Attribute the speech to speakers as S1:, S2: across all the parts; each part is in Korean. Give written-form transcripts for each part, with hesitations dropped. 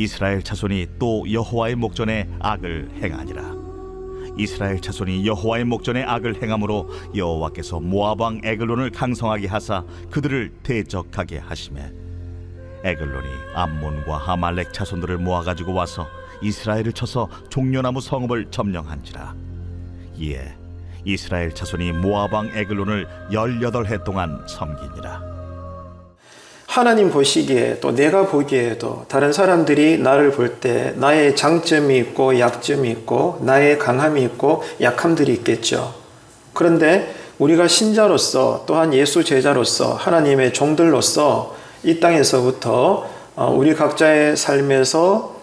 S1: 이스라엘 자손이 또 여호와의 목전에 악을 행하니라. 이스라엘 자손이 여호와의 목전에 악을 행함으로 여호와께서 모압 왕 에글론을 강성하게 하사 그들을 대적하게 하시매 에글론이 암몬과 아말렉 자손들을 모아가지고 와서 이스라엘을 쳐서 종려나무 성읍을 점령한지라. 이에 이스라엘 자손이 모압 왕 에글론을 18해 동안 섬기니라.
S2: 하나님 보시기에 또 내가 보기에도 다른 사람들이 나를 볼 때 나의 장점이 있고 약점이 있고 나의 강함이 있고 약함들이 있겠죠. 그런데 우리가 신자로서 또한 예수 제자로서 하나님의 종들로서 이 땅에서부터 우리 각자의 삶에서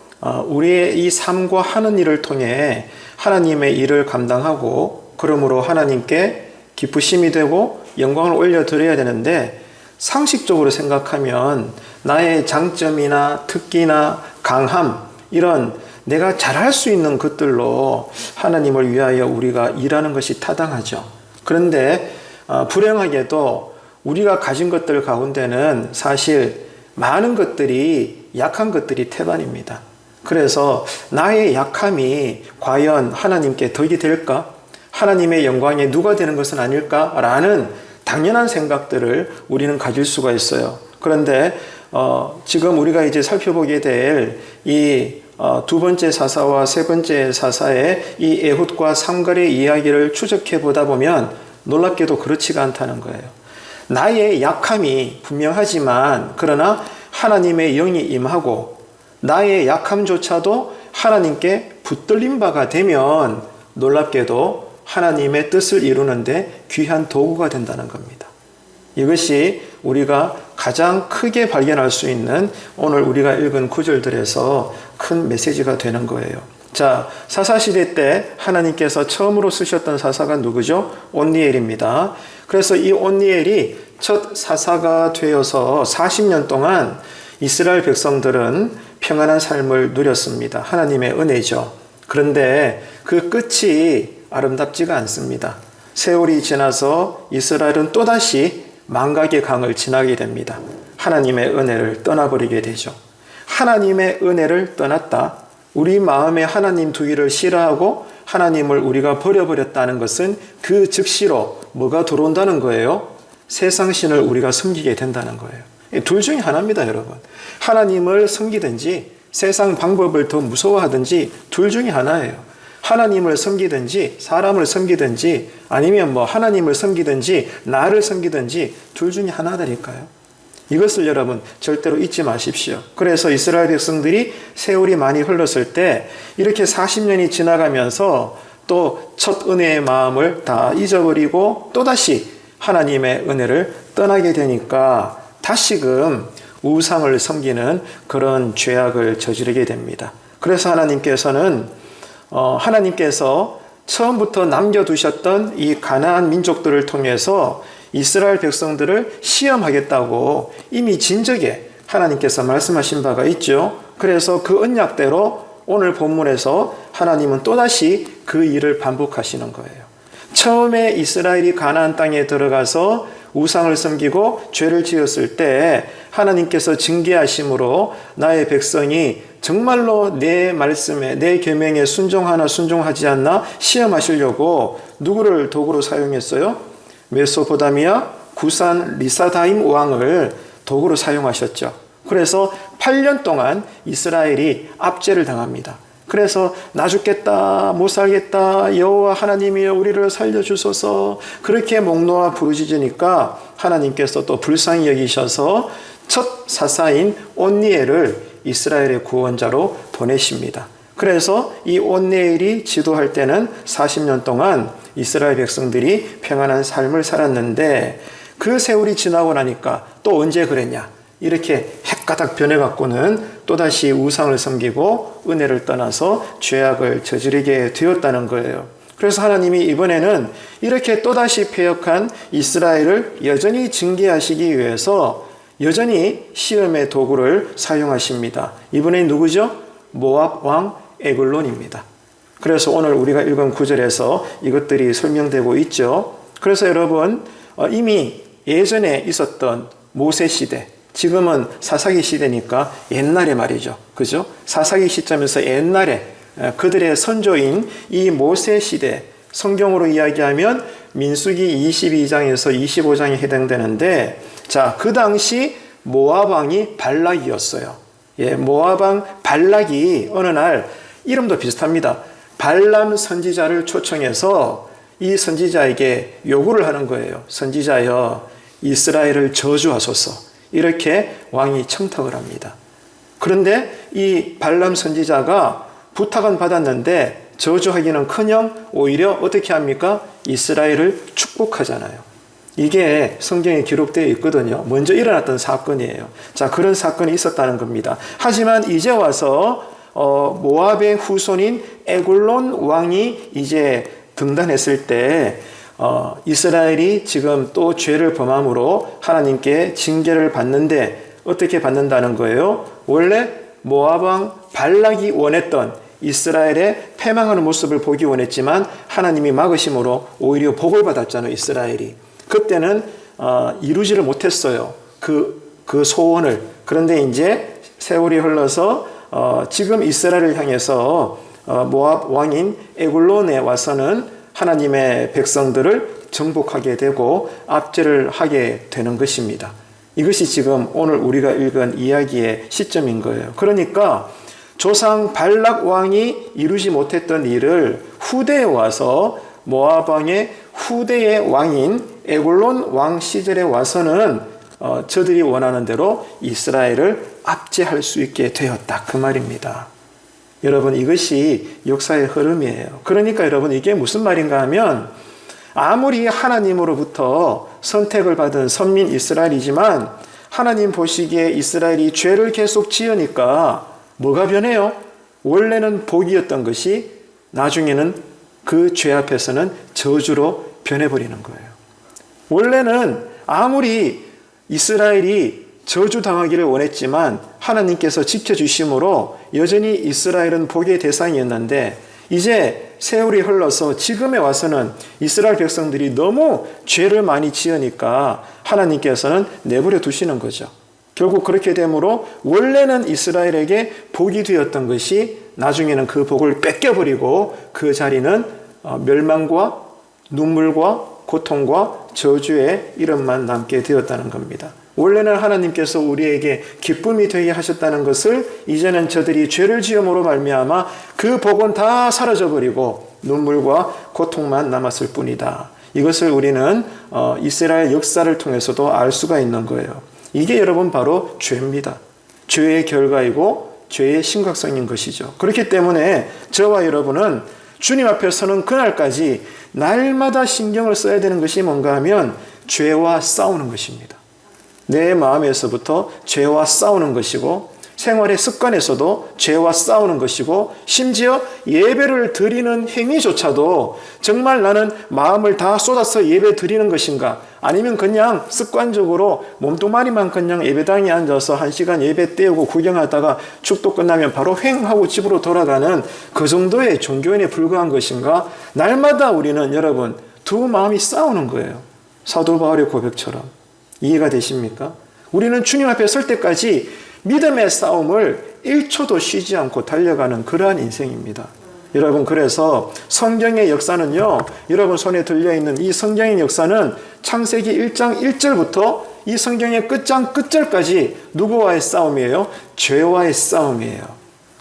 S2: 우리의 이 삶과 하는 일을 통해 하나님의 일을 감당하고 그러므로 하나님께 기쁘심이 되고 영광을 올려드려야 되는데 상식적으로 생각하면 나의 장점이나 특기나 강함 이런 내가 잘할 수 있는 것들로 하나님을 위하여 우리가 일하는 것이 타당하죠. 그런데 불행하게도 우리가 가진 것들 가운데는 사실 많은 것들이 약한 것들이 태반입니다. 그래서 나의 약함이 과연 하나님께 덕이 될까? 하나님의 영광에 누가 되는 것은 아닐까라는 당연한 생각들을 우리는 가질 수가 있어요. 그런데 지금 우리가 이제 살펴보게 될 이 두 번째 사사와 세 번째 사사의 이 에훗과 삼갈의 이야기를 추적해 보다 보면 놀랍게도 그렇지가 않다는 거예요. 나의 약함이 분명하지만 그러나 하나님의 영이 임하고 나의 약함조차도 하나님께 붙들린 바가 되면 놀랍게도 하나님의 뜻을 이루는데 귀한 도구가 된다는 겁니다. 이것이 우리가 가장 크게 발견할 수 있는 오늘 우리가 읽은 구절들에서 큰 메시지가 되는 거예요. 자, 사사시대 때 하나님께서 처음으로 쓰셨던 사사가 누구죠? 온니엘입니다. 그래서 이 온니엘이 첫 사사가 되어서 40년 동안 이스라엘 백성들은 평안한 삶을 누렸습니다. 하나님의 은혜죠. 그런데 그 끝이 아름답지가 않습니다. 세월이 지나서 이스라엘은 또다시 망각의 강을 지나게 됩니다. 하나님의 은혜를 떠나버리게 되죠. 하나님의 은혜를 떠났다. 우리 마음에 하나님 두기를 싫어하고 하나님을 우리가 버려버렸다는 것은 그 즉시로 뭐가 들어온다는 거예요? 세상신을 우리가 섬기게 된다는 거예요. 둘 중에 하나입니다, 여러분. 하나님을 섬기든지 세상 방법을 더 무서워하든지 둘 중에 하나예요. 하나님을 섬기든지 사람을 섬기든지 아니면 하나님을 섬기든지 나를 섬기든지 둘 중에 하나다니까요. 이것을 여러분 절대로 잊지 마십시오. 그래서 이스라엘 백성들이 세월이 많이 흘렀을 때 이렇게 40년이 지나가면서 또 첫 은혜의 마음을 다 잊어버리고 또다시 하나님의 은혜를 떠나게 되니까 다시금 우상을 섬기는 그런 죄악을 저지르게 됩니다. 그래서 하나님께서 처음부터 남겨두셨던 이 가나안 민족들을 통해서 이스라엘 백성들을 시험하겠다고 이미 진적에 하나님께서 말씀하신 바가 있죠. 그래서 그 언약대로 오늘 본문에서 하나님은 또다시 그 일을 반복하시는 거예요. 처음에 이스라엘이 가나안 땅에 들어가서 우상을 섬기고 죄를 지었을 때 하나님께서 징계하심으로 나의 백성이 정말로 내 말씀에 내 계명에 순종하나 순종하지 않나 시험하시려고 누구를 도구로 사용했어요? 메소포타미아 구산 리사다임 왕을 도구로 사용하셨죠. 그래서 8년 동안 이스라엘이 압제를 당합니다. 그래서 나 죽겠다, 못 살겠다, 여호와 하나님이여 우리를 살려주소서 그렇게 목 놓아 부르짖으니까 하나님께서 또 불쌍히 여기셔서 첫 사사인 온니엘을 이스라엘의 구원자로 보내십니다. 그래서 이 온니엘이 지도할 때는 40년 동안 이스라엘 백성들이 평안한 삶을 살았는데 그 세월이 지나고 나니까 또 언제 그랬냐? 이렇게 헷가닥 변해갖고는 또다시 우상을 섬기고 은혜를 떠나서 죄악을 저지르게 되었다는 거예요. 그래서 하나님이 이번에는 이렇게 또다시 패역한 이스라엘을 여전히 징계하시기 위해서 여전히 시험의 도구를 사용하십니다. 이번엔 누구죠? 모압 왕 에글론입니다. 그래서 오늘 우리가 읽은 구절에서 이것들이 설명되고 있죠. 그래서 여러분 이미 예전에 있었던 모세 시대 지금은 사사기 시대니까 옛날에 말이죠. 그죠? 사사기 시점에서 옛날에 그들의 선조인 이 모세 시대, 성경으로 이야기하면 민수기 22장에서 25장에 해당되는데, 자, 그 당시 모압 왕이 발락이었어요. 예, 모압 왕 발락이 어느 날 이름도 비슷합니다. 발람 선지자를 초청해서 이 선지자에게 요구를 하는 거예요. 선지자여, 이스라엘을 저주하소서. 이렇게 왕이 청탁을 합니다. 그런데 이 발람 선지자가 부탁은 받았는데 저주하기는커녕 오히려 어떻게 합니까? 이스라엘을 축복하잖아요. 이게 성경에 기록되어 있거든요. 먼저 일어났던 사건이에요. 자, 그런 사건이 있었다는 겁니다. 하지만 이제 와서 모압의 후손인 에글론 왕이 이제 등단했을 때 이스라엘이 지금 또 죄를 범함으로 하나님께 징계를 받는데 어떻게 받는다는 거예요? 원래 모압 왕 발락이 원했던 이스라엘의 패망하는 모습을 보기 원했지만 하나님이 막으심으로 오히려 복을 받았잖아요. 이스라엘이. 그때는 이루지를 못했어요. 그 소원을. 그런데 이제 세월이 흘러서 지금 이스라엘을 향해서 모압 왕인 에글론에 와서는 하나님의 백성들을 정복하게 되고 압제를 하게 되는 것입니다. 이것이 지금 오늘 우리가 읽은 이야기의 시점인 거예요. 그러니까 조상 발락 왕이 이루지 못했던 일을 후대에 와서 모압 왕의 후대의 왕인 에글론 왕 시절에 와서는 저들이 원하는 대로 이스라엘을 압제할 수 있게 되었다. 그 말입니다. 여러분, 이것이 역사의 흐름이에요. 그러니까 여러분, 이게 무슨 말인가 하면 아무리 하나님으로부터 선택을 받은 선민 이스라엘이지만 하나님 보시기에 이스라엘이 죄를 계속 지으니까 뭐가 변해요? 원래는 복이었던 것이 나중에는 그 죄 앞에서는 저주로 변해버리는 거예요. 원래는 아무리 이스라엘이 저주당하기를 원했지만 하나님께서 지켜주심으로 여전히 이스라엘은 복의 대상이었는데 이제 세월이 흘러서 지금에 와서는 이스라엘 백성들이 너무 죄를 많이 지으니까 하나님께서는 내버려 두시는 거죠. 결국 그렇게 되므로 원래는 이스라엘에게 복이 되었던 것이 나중에는 그 복을 뺏겨버리고 그 자리는 멸망과 눈물과 고통과 저주의 이름만 남게 되었다는 겁니다. 원래는 하나님께서 우리에게 기쁨이 되게 하셨다는 것을 이제는 저들이 죄를 지음으로 말미암아 그 복은 다 사라져버리고 눈물과 고통만 남았을 뿐이다. 이것을 우리는 이스라엘 역사를 통해서도 알 수가 있는 거예요. 이게 여러분 바로 죄입니다. 죄의 결과이고 죄의 심각성인 것이죠. 그렇기 때문에 저와 여러분은 주님 앞에 서는 그날까지 날마다 신경을 써야 되는 것이 뭔가 하면 죄와 싸우는 것입니다. 내 마음에서부터 죄와 싸우는 것이고 생활의 습관에서도 죄와 싸우는 것이고 심지어 예배를 드리는 행위조차도 정말 나는 마음을 다 쏟아서 예배 드리는 것인가 아니면 그냥 습관적으로 몸뚱아리만 그냥 예배당에 앉아서 1시간 예배 때우고 구경하다가 축도 끝나면 바로 횡하고 집으로 돌아가는 그 정도의 종교인에 불과한 것인가. 날마다 우리는 여러분 두 마음이 싸우는 거예요. 사도 바울의 고백처럼. 이해가 되십니까? 우리는 주님 앞에 설 때까지 믿음의 싸움을 1초도 쉬지 않고 달려가는 그러한 인생입니다. 여러분, 그래서 성경의 역사는요, 여러분 손에 들려있는 이 성경의 역사는 창세기 1장 1절부터 이 성경의 끝장 끝절까지 누구와의 싸움이에요? 죄와의 싸움이에요.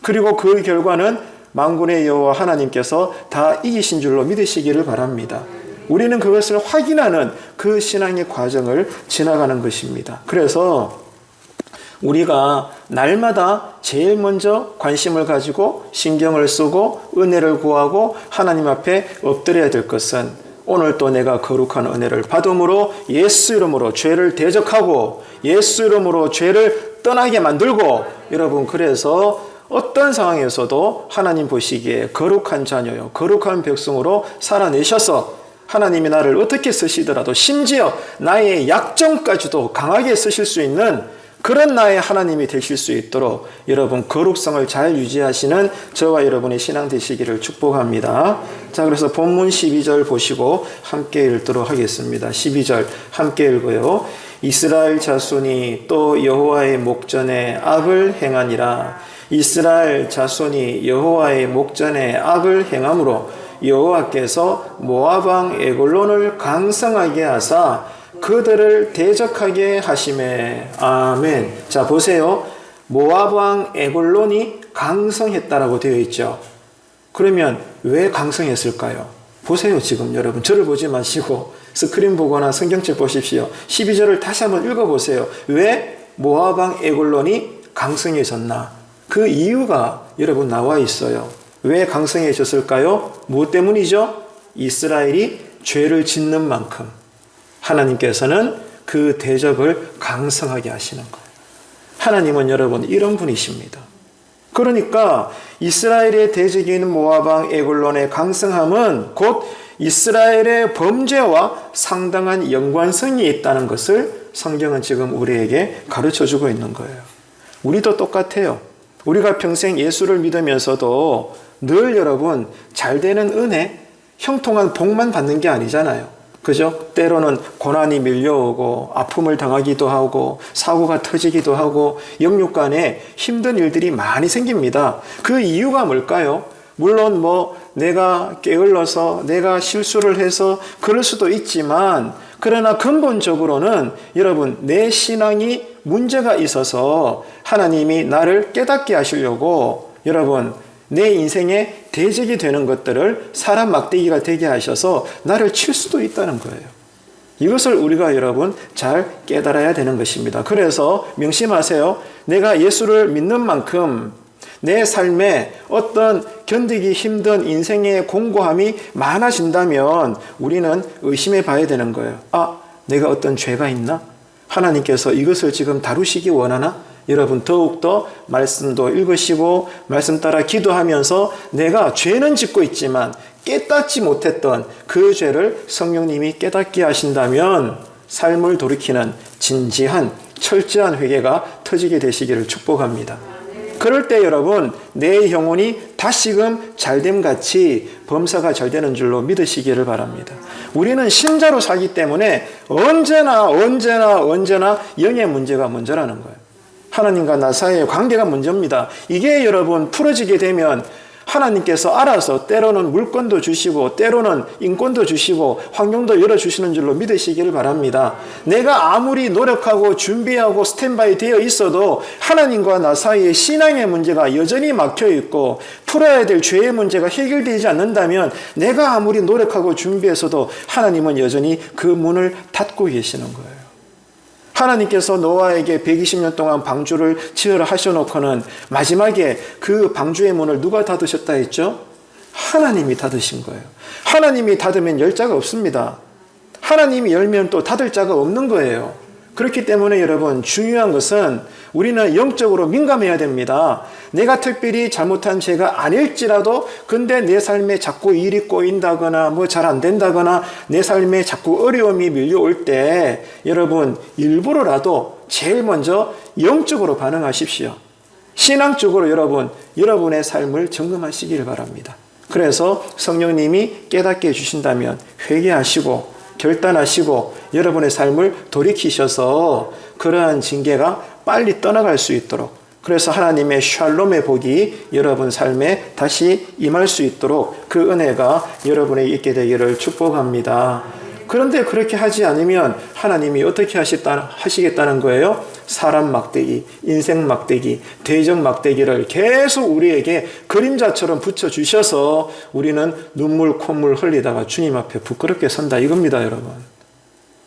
S2: 그리고 그 결과는 만군의 여호와 하나님께서 다 이기신 줄로 믿으시기를 바랍니다. 우리는 그것을 확인하는 그 신앙의 과정을 지나가는 것입니다. 그래서 우리가 날마다 제일 먼저 관심을 가지고 신경을 쓰고 은혜를 구하고 하나님 앞에 엎드려야 될 것은 오늘 또 내가 거룩한 은혜를 받음으로 예수 이름으로 죄를 대적하고 예수 이름으로 죄를 떠나게 만들고 여러분 그래서 어떤 상황에서도 하나님 보시기에 거룩한 자녀요 거룩한 백성으로 살아내셔서 하나님이 나를 어떻게 쓰시더라도 심지어 나의 약점까지도 강하게 쓰실 수 있는 그런 나의 하나님이 되실 수 있도록 여러분 거룩성을 잘 유지하시는 저와 여러분의 신앙 되시기를 축복합니다. 자, 그래서 본문 12절 보시고 함께 읽도록 하겠습니다. 12절 함께 읽어요. 이스라엘 자손이 또 여호와의 목전에 악을 행하니라. 이스라엘 자손이 여호와의 목전에 악을 행함으로 여호와께서 모압 왕 에글론을 강성하게 하사 그들을 대적하게 하심에. 아멘. 자, 보세요. 모압 왕 에글론이 강성했다라고 되어 있죠. 그러면 왜 강성했을까요? 보세요. 지금 여러분 저를 보지 마시고 스크린 보거나 성경책 보십시오. 12절을 다시 한번 읽어보세요. 왜 모압 왕 에글론이 강성해졌나? 그 이유가 여러분 나와 있어요. 왜 강성해졌을까요? 무엇 때문이죠? 이스라엘이 죄를 짓는 만큼 하나님께서는 그 대적을 강성하게 하시는 거예요. 하나님은 여러분 이런 분이십니다. 그러니까 이스라엘의 대적인 모압 왕 에글론의 강성함은 곧 이스라엘의 범죄와 상당한 연관성이 있다는 것을 성경은 지금 우리에게 가르쳐주고 있는 거예요. 우리도 똑같아요. 우리가 평생 예수를 믿으면서도 늘 여러분 잘되는 은혜, 형통한 복만 받는 게 아니잖아요. 그죠? 때로는 고난이 밀려오고 아픔을 당하기도 하고 사고가 터지기도 하고 영육 간에 힘든 일들이 많이 생깁니다. 그 이유가 뭘까요? 물론 내가 게을러서 내가 실수를 해서 그럴 수도 있지만 그러나 근본적으로는 여러분 내 신앙이 문제가 있어서 하나님이 나를 깨닫게 하시려고 여러분 내 인생에 대적이 되는 것들을 사람 막대기가 되게 하셔서 나를 칠 수도 있다는 거예요. 이것을 우리가 여러분 잘 깨달아야 되는 것입니다. 그래서 명심하세요. 내가 예수를 믿는 만큼 내 삶에 어떤 견디기 힘든 인생의 공고함이 많아진다면 우리는 의심해 봐야 되는 거예요. 내가 어떤 죄가 있나? 하나님께서 이것을 지금 다루시기 원하나? 여러분 더욱더 말씀도 읽으시고 말씀 따라 기도하면서 내가 죄는 짓고 있지만 깨닫지 못했던 그 죄를 성령님이 깨닫게 하신다면 삶을 돌이키는 진지한 철저한 회개가 터지게 되시기를 축복합니다. 그럴 때 여러분 내 영혼이 다시금 잘됨같이 범사가 잘 되는 줄로 믿으시기를 바랍니다. 우리는 신자로 살기 때문에 언제나 영의 문제가 먼저라는 거예요. 하나님과 나 사이의 관계가 문제입니다. 이게 여러분 풀어지게 되면 하나님께서 알아서 때로는 물건도 주시고 때로는 인권도 주시고 환경도 열어주시는 줄로 믿으시기를 바랍니다. 내가 아무리 노력하고 준비하고 스탠바이 되어 있어도 하나님과 나 사이의 신앙의 문제가 여전히 막혀있고 풀어야 될 죄의 문제가 해결되지 않는다면 내가 아무리 노력하고 준비해서도 하나님은 여전히 그 문을 닫고 계시는 거예요. 하나님께서 노아에게 120년 동안 방주를 지으라 하셔놓고는 마지막에 그 방주의 문을 누가 닫으셨다 했죠? 하나님이 닫으신 거예요. 하나님이 닫으면 열 자가 없습니다. 하나님이 열면 또 닫을 자가 없는 거예요. 그렇기 때문에 여러분 중요한 것은 우리는 영적으로 민감해야 됩니다. 내가 특별히 잘못한 죄가 아닐지라도 근데 내 삶에 자꾸 일이 꼬인다거나 잘 안 된다거나 내 삶에 자꾸 어려움이 밀려올 때 여러분 일부러라도 제일 먼저 영적으로 반응하십시오. 신앙적으로 여러분의 삶을 점검하시기를 바랍니다. 그래서 성령님이 깨닫게 해주신다면 회개하시고 결단하시고 여러분의 삶을 돌이키셔서 그러한 징계가 빨리 떠나갈 수 있도록 그래서 하나님의 샬롬의 복이 여러분 삶에 다시 임할 수 있도록 그 은혜가 여러분에게 있게 되기를 축복합니다. 그런데 그렇게 하지 않으면 하나님이 어떻게 하시겠다는 거예요? 사람 막대기, 인생 막대기, 대적 막대기를 계속 우리에게 그림자처럼 붙여주셔서 우리는 눈물 콧물 흘리다가 주님 앞에 부끄럽게 선다 이겁니다. 여러분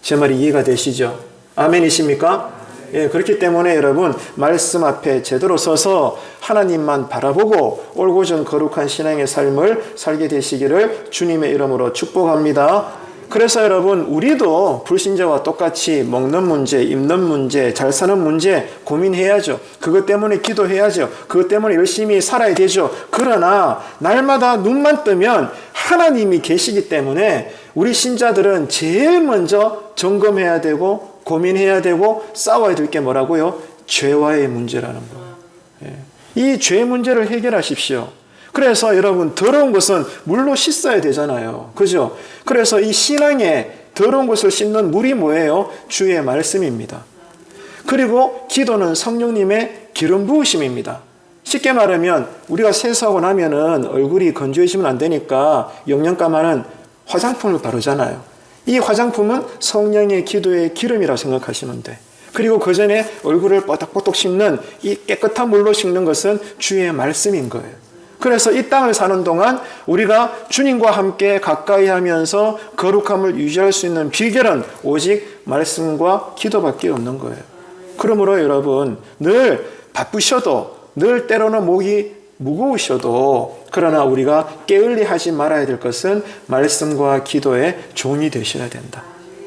S2: 제 말이 이해가 되시죠? 아멘이십니까? 예, 그렇기 때문에 여러분 말씀 앞에 제대로 서서 하나님만 바라보고 올곧은 거룩한 신앙의 삶을 살게 되시기를 주님의 이름으로 축복합니다. 그래서 여러분 우리도 불신자와 똑같이 먹는 문제, 입는 문제, 잘 사는 문제 고민해야죠. 그것 때문에 기도해야죠. 그것 때문에 열심히 살아야 되죠. 그러나 날마다 눈만 뜨면 하나님이 계시기 때문에 우리 신자들은 제일 먼저 점검해야 되고 고민해야 되고 싸워야 될 게 뭐라고요? 죄와의 문제라는 거예요. 이 죄 문제를 해결하십시오. 그래서 여러분 더러운 것은 물로 씻어야 되잖아요. 그죠? 그래서 이 신앙의 더러운 것을 씻는 물이 뭐예요? 주의 말씀입니다. 그리고 기도는 성령님의 기름 부으심입니다. 쉽게 말하면 우리가 세수하고 나면은 얼굴이 건조해지면 안 되니까 영양가만은 화장품을 바르잖아요. 이 화장품은 성령의 기도의 기름이라고 생각하시면 돼. 그리고 그 전에 얼굴을 뽀득뽀득 씻는 이 깨끗한 물로 씻는 것은 주의 말씀인 거예요. 그래서 이 땅을 사는 동안 우리가 주님과 함께 가까이 하면서 거룩함을 유지할 수 있는 비결은 오직 말씀과 기도밖에 없는 거예요. 그러므로 여러분, 늘 바쁘셔도, 늘 때로는 목이 무거우셔도, 그러나 우리가 게을리하지 말아야 될 것은 말씀과 기도의 종이 되셔야 된다.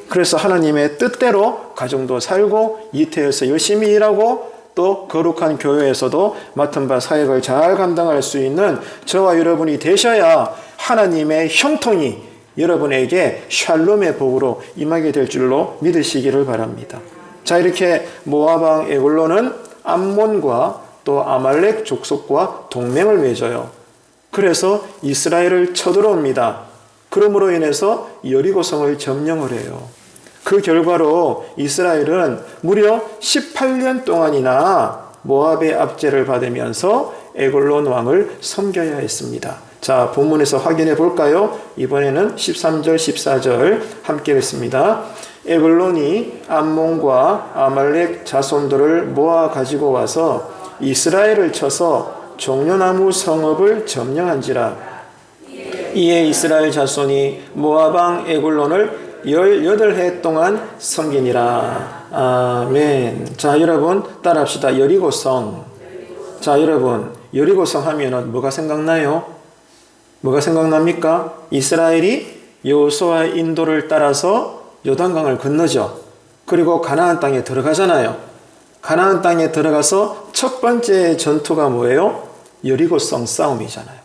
S2: 그래서 하나님의 뜻대로 가정도 살고 이태에서 열심히 일하고 또 거룩한 교회에서도 맡은 바 사역을 잘 감당할 수 있는 저와 여러분이 되셔야 하나님의 형통이 여러분에게 샬롬의 복으로 임하게 될 줄로 믿으시기를 바랍니다. 자, 이렇게 모압 왕 에글론은 암몬과 또 아말렉 족속과 동맹을 맺어요. 그래서 이스라엘을 쳐들어옵니다. 그러므로 인해서 여리고성을 점령을 해요. 그 결과로 이스라엘은 무려 18년 동안이나 모압의 압제를 받으면서 에글론 왕을 섬겨야 했습니다. 자, 본문에서 확인해 볼까요? 이번에는 13절, 14절 함께 읽습니다. 에글론이 암몬과 아말렉 자손들을 모아 가지고 와서 이스라엘을 쳐서 종려나무 성읍을 점령한지라. 이에 이스라엘 자손이 모압 왕 에글론을 18해 동안 섬기니라. 아멘. 자, 여러분 따라합시다. 여리고성. 자, 여러분 여리고성 하면은 뭐가 생각나요? 뭐가 생각납니까? 이스라엘이 여호수아의 인도를 따라서 요단강을 건너죠. 그리고 가나안 땅에 들어가잖아요. 가나안 땅에 들어가서 첫 번째 전투가 뭐예요? 여리고성 싸움이잖아요.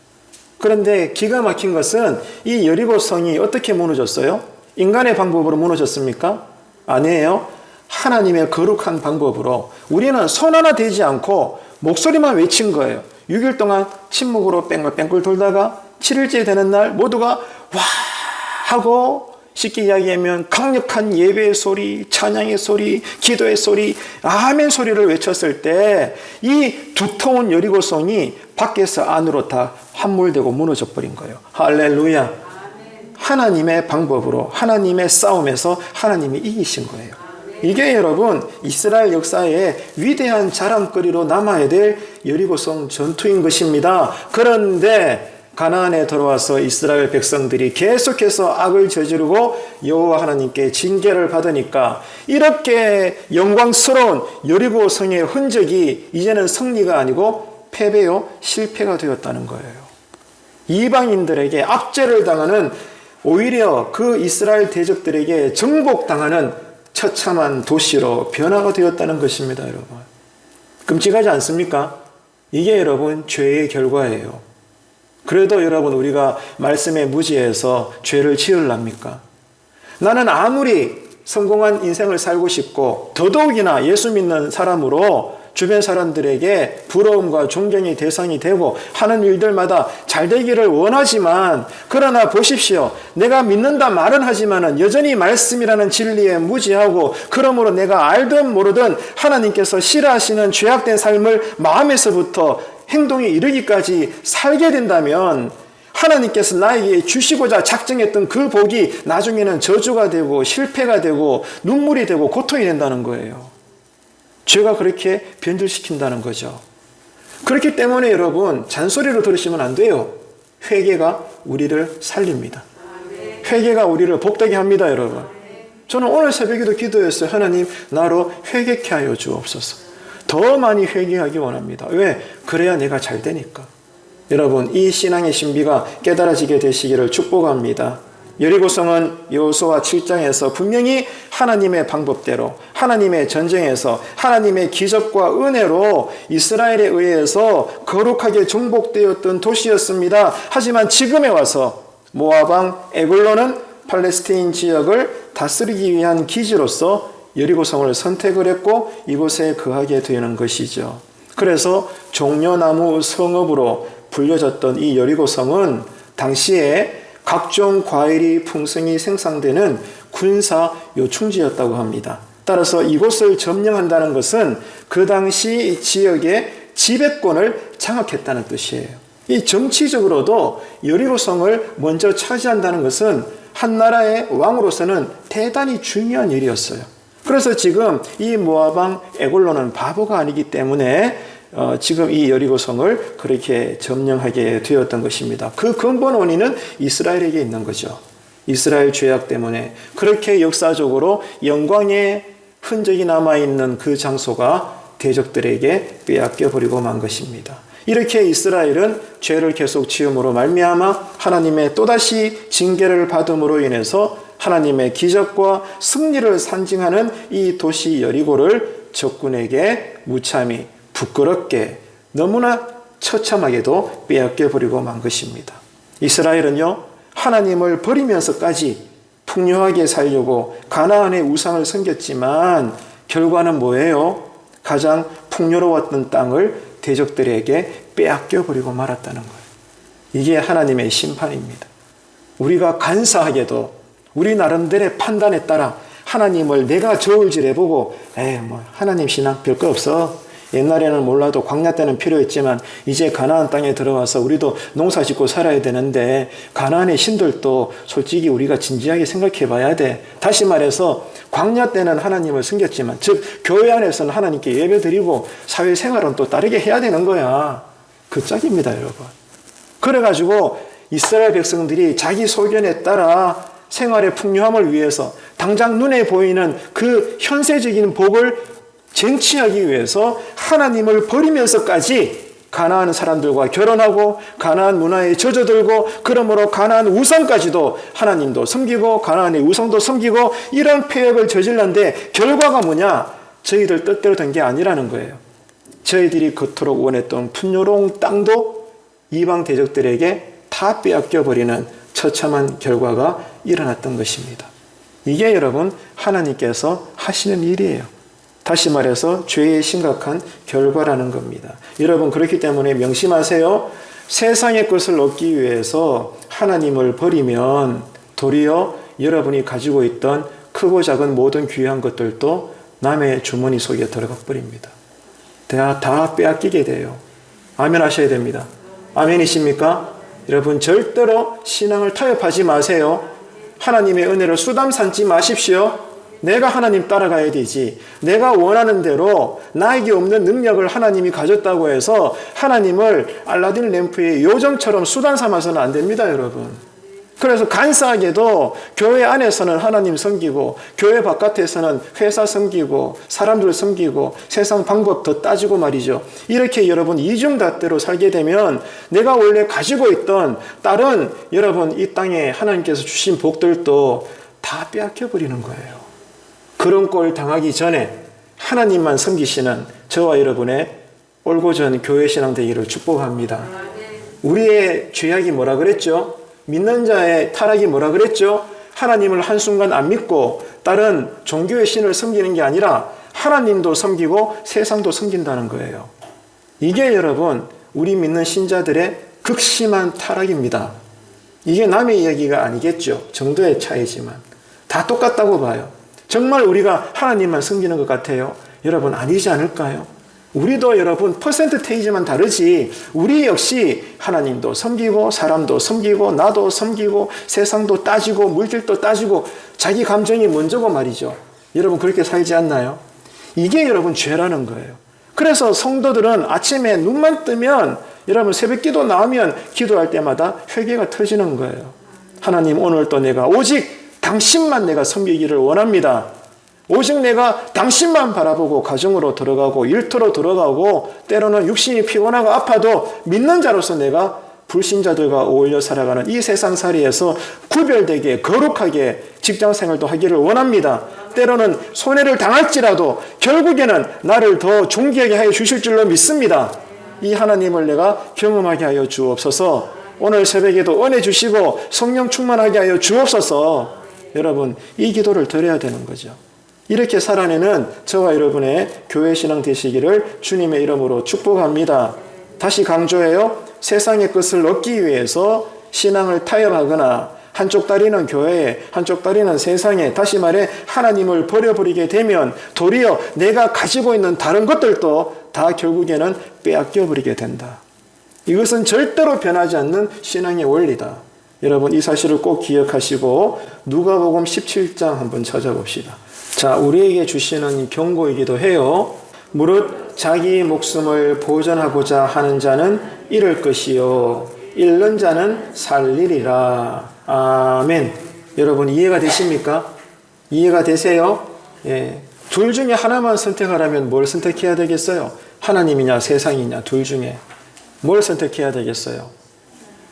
S2: 그런데 기가 막힌 것은 이 여리고성이 어떻게 무너졌어요? 인간의 방법으로 무너졌습니까? 아니에요. 하나님의 거룩한 방법으로 우리는 손 하나 대지 않고 목소리만 외친 거예요. 6일 동안 침묵으로 뺑글뺑글 돌다가 7일째 되는 날 모두가 와 하고 쉽게 이야기하면 강력한 예배의 소리, 찬양의 소리, 기도의 소리, 아멘 소리를 외쳤을 때 이 두터운 여리고성이 밖에서 안으로 다 함몰되고 무너져 버린 거예요. 할렐루야. 하나님의 방법으로 하나님의 싸움에서 하나님이 이기신 거예요. 이게 여러분 이스라엘 역사의 위대한 자랑거리로 남아야 될 여리고성 전투인 것입니다. 그런데 가나안에 들어와서 이스라엘 백성들이 계속해서 악을 저지르고 여호와 하나님께 징계를 받으니까 이렇게 영광스러운 여리고성의 흔적이 이제는 승리가 아니고 패배요 실패가 되었다는 거예요. 이방인들에게 압제를 당하는 오히려 그 이스라엘 대적들에게 정복당하는 처참한 도시로 변화가 되었다는 것입니다, 여러분. 끔찍하지 않습니까? 이게 여러분 죄의 결과예요. 그래도 여러분 우리가 말씀에 무지해서 죄를 지으랍니까? 나는 아무리 성공한 인생을 살고 싶고 더더욱이나 예수 믿는 사람으로 주변 사람들에게 부러움과 존경의 대상이 되고 하는 일들마다 잘 되기를 원하지만 그러나 보십시오. 내가 믿는다 말은 하지만은 여전히 말씀이라는 진리에 무지하고 그러므로 내가 알든 모르든 하나님께서 싫어하시는 죄악된 삶을 마음에서부터 행동에 이르기까지 살게 된다면 하나님께서 나에게 주시고자 작정했던 그 복이 나중에는 저주가 되고 실패가 되고 눈물이 되고 고통이 된다는 거예요. 죄가 그렇게 변질시킨다는 거죠. 그렇기 때문에 여러분 잔소리로 들으시면 안 돼요. 회개가 우리를 살립니다. 회개가 우리를 복되게 합니다, 여러분. 저는 오늘 새벽에도 기도했어요. 하나님, 나로 회개케 하여 주옵소서. 더 많이 회개하기 원합니다. 왜? 그래야 내가 잘 되니까. 여러분, 이 신앙의 신비가 깨달아지게 되시기를 축복합니다. 여리고성은 여호수아 7장에서 분명히 하나님의 방법대로 하나님의 전쟁에서 하나님의 기적과 은혜로 이스라엘에 의해서 거룩하게 정복되었던 도시였습니다. 하지만 지금에 와서 모압 왕 에글론은 팔레스타인 지역을 다스리기 위한 기지로서 여리고성을 선택을 했고 이곳에 거하게 되는 것이죠. 그래서 종려나무 성읍으로 불려졌던 이 여리고성은 당시에 각종 과일이 풍성히 생산되는 군사 요충지였다고 합니다. 따라서 이곳을 점령한다는 것은 그 당시 지역의 지배권을 장악했다는 뜻이에요. 이 정치적으로도 여리고성을 먼저 차지한다는 것은 한 나라의 왕으로서는 대단히 중요한 일이었어요. 그래서 지금 이 모압 왕 에골론은 바보가 아니기 때문에 지금 이 여리고성을 그렇게 점령하게 되었던 것입니다. 그 근본 원인은 이스라엘에게 있는 거죠. 이스라엘 죄악 때문에 그렇게 역사적으로 영광의 흔적이 남아있는 그 장소가 대적들에게 빼앗겨버리고 만 것입니다. 이렇게 이스라엘은 죄를 계속 지음으로 말미암아 하나님의 또다시 징계를 받음으로 인해서 하나님의 기적과 승리를 상징하는 이 도시 여리고를 적군에게 무참히 부끄럽게 너무나 처참하게도 빼앗겨버리고 만 것입니다. 이스라엘은요, 하나님을 버리면서까지 풍요하게 살려고 가나안의 우상을 섬겼지만 결과는 뭐예요? 가장 풍요로웠던 땅을 대적들에게 빼앗겨버리고 말았다는 거예요. 이게 하나님의 심판입니다. 우리가 간사하게도 우리 나름대로의 판단에 따라 하나님을 내가 저울질해보고 하나님 신앙 별거 없어. 옛날에는 몰라도 광야 때는 필요했지만 이제 가나안 땅에 들어와서 우리도 농사 짓고 살아야 되는데 가나안의 신들도 솔직히 우리가 진지하게 생각해 봐야 돼. 다시 말해서 광야 때는 하나님을 섬겼지만 즉 교회 안에서는 하나님께 예배드리고 사회생활은 또 다르게 해야 되는 거야. 그 짝입니다, 여러분. 그래가지고 이스라엘 백성들이 자기 소견에 따라 생활의 풍요함을 위해서 당장 눈에 보이는 그 현세적인 복을 쟁취하기 위해서 하나님을 버리면서까지 가나안 사람들과 결혼하고 가나안 문화에 젖어들고 그러므로 가나안 우상까지도 하나님도 섬기고 가나안의 우상도 섬기고 이런 폐역을 저질렀는데 결과가 뭐냐? 저희들 뜻대로 된 게 아니라는 거예요. 저희들이 그토록 원했던 풍요로운 땅도 이방 대적들에게 다 빼앗겨버리는 처참한 결과가 일어났던 것입니다. 이게 여러분 하나님께서 하시는 일이에요. 다시 말해서 죄의 심각한 결과라는 겁니다. 여러분 그렇기 때문에 명심하세요. 세상의 것을 얻기 위해서 하나님을 버리면 도리어 여러분이 가지고 있던 크고 작은 모든 귀한 것들도 남의 주머니 속에 들어가 버립니다. 다 빼앗기게 돼요. 아멘 하셔야 됩니다. 아멘이십니까? 여러분 절대로 신앙을 타협하지 마세요. 하나님의 은혜를 수담 삼지 마십시오. 내가 하나님 따라가야 되지. 내가 원하는 대로 나에게 없는 능력을 하나님이 가졌다고 해서 하나님을 알라딘 램프의 요정처럼 수단 삼아서는 안 됩니다, 여러분. 그래서 간사하게도 교회 안에서는 하나님 섬기고 교회 바깥에서는 회사 섬기고 사람들 섬기고 세상 방법 더 따지고 말이죠. 이렇게 여러분 이중잣대로 살게 되면 내가 원래 가지고 있던 다른 여러분 이 땅에 하나님께서 주신 복들도 다 빼앗겨버리는 거예요. 그런 꼴 당하기 전에 하나님만 섬기시는 저와 여러분의 올고전 교회 신앙 되기를 축복합니다. 우리의 죄악이 뭐라 그랬죠? 믿는 자의 타락이 뭐라 그랬죠? 하나님을 한순간 안 믿고 다른 종교의 신을 섬기는 게 아니라 하나님도 섬기고 세상도 섬긴다는 거예요. 이게 여러분 우리 믿는 신자들의 극심한 타락입니다. 이게 남의 이야기가 아니겠죠. 정도의 차이지만 다 똑같다고 봐요. 정말 우리가 하나님만 섬기는 것 같아요? 여러분 아니지 않을까요? 우리도 여러분 퍼센트테이지만 다르지 우리 역시 하나님도 섬기고 사람도 섬기고 나도 섬기고 세상도 따지고 물질도 따지고 자기 감정이 먼저고 말이죠. 여러분 그렇게 살지 않나요? 이게 여러분 죄라는 거예요. 그래서 성도들은 아침에 눈만 뜨면 여러분 새벽기도 나오면 기도할 때마다 회개가 터지는 거예요. 하나님 오늘도 내가 오직 당신만 내가 섬기기를 원합니다. 오직 내가 당신만 바라보고 가정으로 들어가고 일터로 들어가고 때로는 육신이 피곤하고 아파도 믿는 자로서 내가 불신자들과 어울려 살아가는 이 세상살이에서 구별되게 거룩하게 직장생활도 하기를 원합니다. 때로는 손해를 당할지라도 결국에는 나를 더 존귀하게 하여 주실 줄로 믿습니다. 이 하나님을 내가 경험하게 하여 주옵소서. 오늘 새벽에도 은혜 주시고 성령 충만하게 하여 주옵소서. 여러분 이 기도를 드려야 되는 거죠. 이렇게 살아내는 저와 여러분의 교회 신앙 되시기를 주님의 이름으로 축복합니다. 다시 강조해요. 세상의 것을 얻기 위해서 신앙을 타협하거나 한쪽 다리는 교회에, 한쪽 다리는 세상에, 다시 말해 하나님을 버려버리게 되면 도리어 내가 가지고 있는 다른 것들도 다 결국에는 빼앗겨 버리게 된다. 이것은 절대로 변하지 않는 신앙의 원리다. 여러분 이 사실을 꼭 기억하시고 누가복음 17장 한번 찾아봅시다. 자, 우리에게 주시는 경고이기도 해요. 무릇 자기 목숨을 보존하고자 하는 자는 잃을 것이요 잃는 자는 살리리라. 아멘. 여러분 이해가 되십니까? 이해가 되세요? 예. 둘 중에 하나만 선택하라면 뭘 선택해야 되겠어요? 하나님이냐 세상이냐 둘 중에 뭘 선택해야 되겠어요?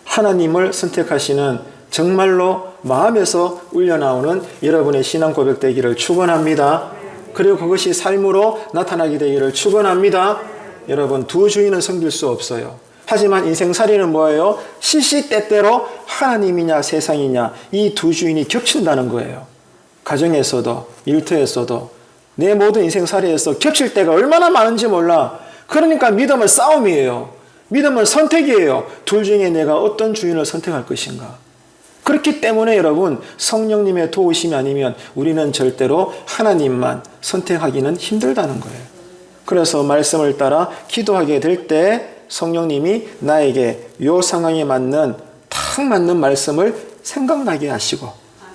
S2: 하나님을 선택하시는 정말로 마음에서 울려나오는 여러분의 신앙 고백 되기를 축원합니다. 그리고 그것이 삶으로 나타나게 되기를 축원합니다. 여러분 두 주인은 섬길 수 없어요. 하지만 인생살이는 뭐예요? 시시때때로 하나님이냐 세상이냐 이 두 주인이 겹친다는 거예요. 가정에서도 일터에서도 내 모든 인생살이에서 겹칠 때가 얼마나 많은지 몰라. 그러니까 믿음은 싸움이에요. 믿음은 선택이에요. 둘 중에 내가 어떤 주인을 선택할 것인가. 그렇기 때문에 여러분 성령님의 도우심이 아니면 우리는 절대로 하나님만 선택하기는 힘들다는 거예요. 그래서 말씀을 따라 기도하게 될 때 성령님이 나에게 요 상황에 맞는 딱 맞는 말씀을 생각나게 하시고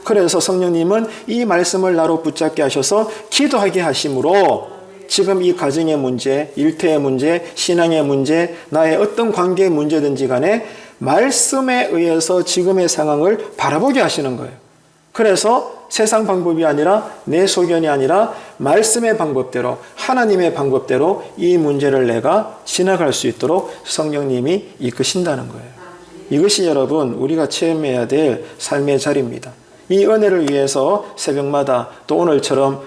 S2: 그래서 성령님은 이 말씀을 나로 붙잡게 하셔서 기도하게 하심으로 지금 이 가정의 문제, 일터의 문제, 신앙의 문제, 나의 어떤 관계의 문제든지 간에 말씀에 의해서 지금의 상황을 바라보게 하시는 거예요. 그래서 세상 방법이 아니라 내 소견이 아니라 말씀의 방법대로 하나님의 방법대로 이 문제를 내가 지나갈 수 있도록 성령님이 이끄신다는 거예요. 이것이 여러분 우리가 체험해야 될 삶의 자리입니다. 이 은혜를 위해서 새벽마다 또 오늘처럼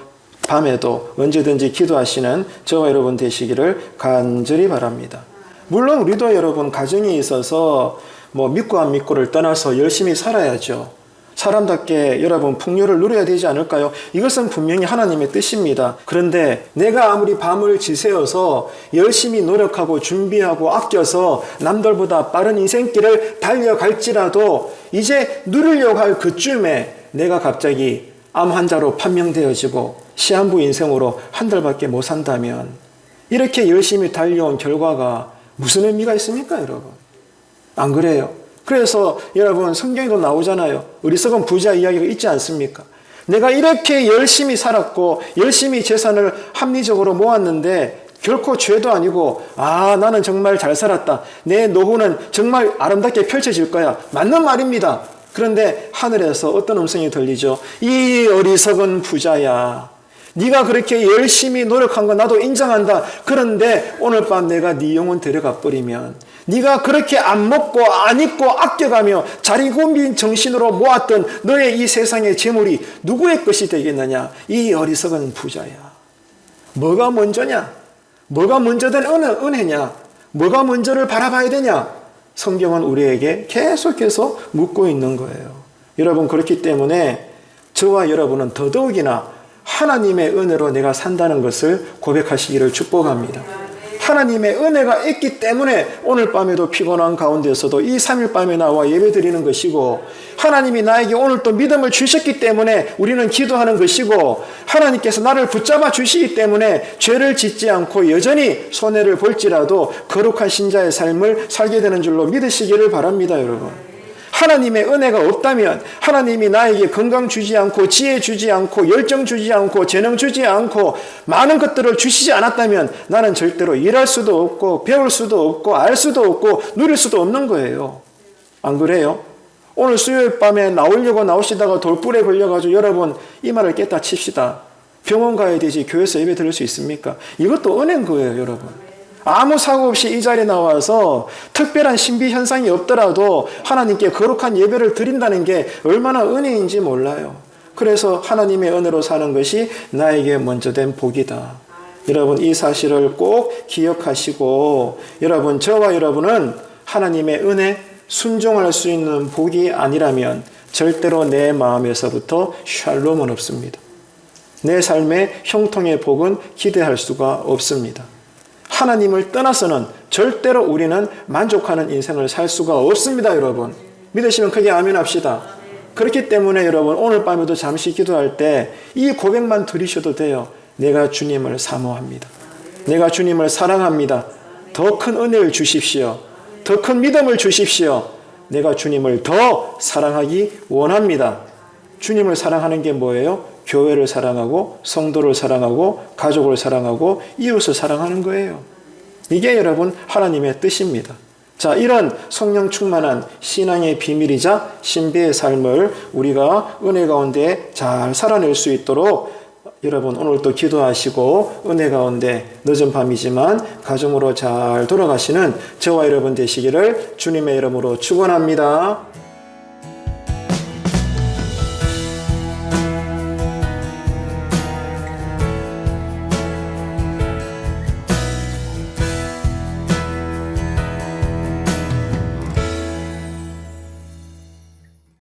S2: 밤에도 언제든지 기도하시는 저와 여러분 되시기를 간절히 바랍니다. 물론 우리도 여러분 가정에 있어서 뭐 믿고 안 믿고를 떠나서 열심히 살아야죠. 사람답게 여러분 풍요를 누려야 되지 않을까요? 이것은 분명히 하나님의 뜻입니다. 그런데 내가 아무리 밤을 지새워서 열심히 노력하고 준비하고 아껴서 남들보다 빠른 인생길을 달려갈지라도 이제 누리려고 할 그쯤에 내가 갑자기 암 환자로 판명되어지고 시한부 인생으로 한 달밖에 못 산다면 이렇게 열심히 달려온 결과가 무슨 의미가 있습니까, 여러분? 안 그래요? 그래서 여러분 성경에도 나오잖아요. 어리석은 부자 이야기가 있지 않습니까? 내가 이렇게 열심히 살았고 열심히 재산을 합리적으로 모았는데 결코 죄도 아니고 나는 정말 잘 살았다. 내 노후는 정말 아름답게 펼쳐질 거야. 맞는 말입니다. 그런데 하늘에서 어떤 음성이 들리죠? 이 어리석은 부자야. 네가 그렇게 열심히 노력한 거 나도 인정한다. 그런데 오늘 밤 내가 네 영혼 데려가 버리면 네가 그렇게 안 먹고 안 입고 아껴가며 자리고민 정신으로 모았던 너의 이 세상의 재물이 누구의 것이 되겠느냐? 이 어리석은 부자야. 뭐가 먼저냐? 뭐가 먼저 된 은혜냐? 뭐가 먼저를 바라봐야 되냐? 성경은 우리에게 계속해서 묻고 있는 거예요. 여러분 그렇기 때문에 저와 여러분은 더더욱이나 하나님의 은혜로 내가 산다는 것을 고백하시기를 축복합니다. 하나님의 은혜가 있기 때문에 오늘 밤에도 피곤한 가운데서도 이 3일 밤에 나와 예배 드리는 것이고 하나님이 나에게 오늘 또 믿음을 주셨기 때문에 우리는 기도하는 것이고 하나님께서 나를 붙잡아 주시기 때문에 죄를 짓지 않고 여전히 손해를 볼지라도 거룩한 신자의 삶을 살게 되는 줄로 믿으시기를 바랍니다, 여러분. 하나님의 은혜가 없다면 하나님이 나에게 건강 주지 않고 지혜 주지 않고 열정 주지 않고 재능 주지 않고 많은 것들을 주시지 않았다면 나는 절대로 일할 수도 없고 배울 수도 없고 알 수도 없고 누릴 수도 없는 거예요. 안 그래요? 오늘 수요일 밤에 나오시다가 돌불에 걸려가지고 여러분 이 말을 깼다 칩시다. 병원 가야 되지 교회에서 예배 드릴 수 있습니까? 이것도 은혜인 거예요, 여러분. 아무 사고 없이 이 자리에 나와서 특별한 신비 현상이 없더라도 하나님께 거룩한 예배를 드린다는 게 얼마나 은혜인지 몰라요. 그래서 하나님의 은혜로 사는 것이 나에게 먼저 된 복이다. 여러분 이 사실을 꼭 기억하시고 여러분 저와 여러분은 하나님의 은혜 순종할 수 있는 복이 아니라면 절대로 내 마음에서부터 샬롬은 없습니다. 내 삶의 형통의 복은 기대할 수가 없습니다. 하나님을 떠나서는 절대로 우리는 만족하는 인생을 살 수가 없습니다, 여러분. 믿으시면 크게 아멘 합시다. 그렇기 때문에 여러분 오늘 밤에도 잠시 기도할 때 이 고백만 드리셔도 돼요. 내가 주님을 사모합니다. 내가 주님을 사랑합니다. 더 큰 은혜를 주십시오. 더 큰 믿음을 주십시오. 내가 주님을 더 사랑하기 원합니다. 주님을 사랑하는 게 뭐예요? 교회를 사랑하고 성도를 사랑하고 가족을 사랑하고 이웃을 사랑하는 거예요. 이게 여러분 하나님의 뜻입니다. 자, 이런 성령 충만한 신앙의 비밀이자 신비의 삶을 우리가 은혜 가운데 잘 살아낼 수 있도록 여러분 오늘도 기도하시고 은혜 가운데 늦은 밤이지만 가정으로 잘 돌아가시는 저와 여러분 되시기를 주님의 이름으로 축원합니다.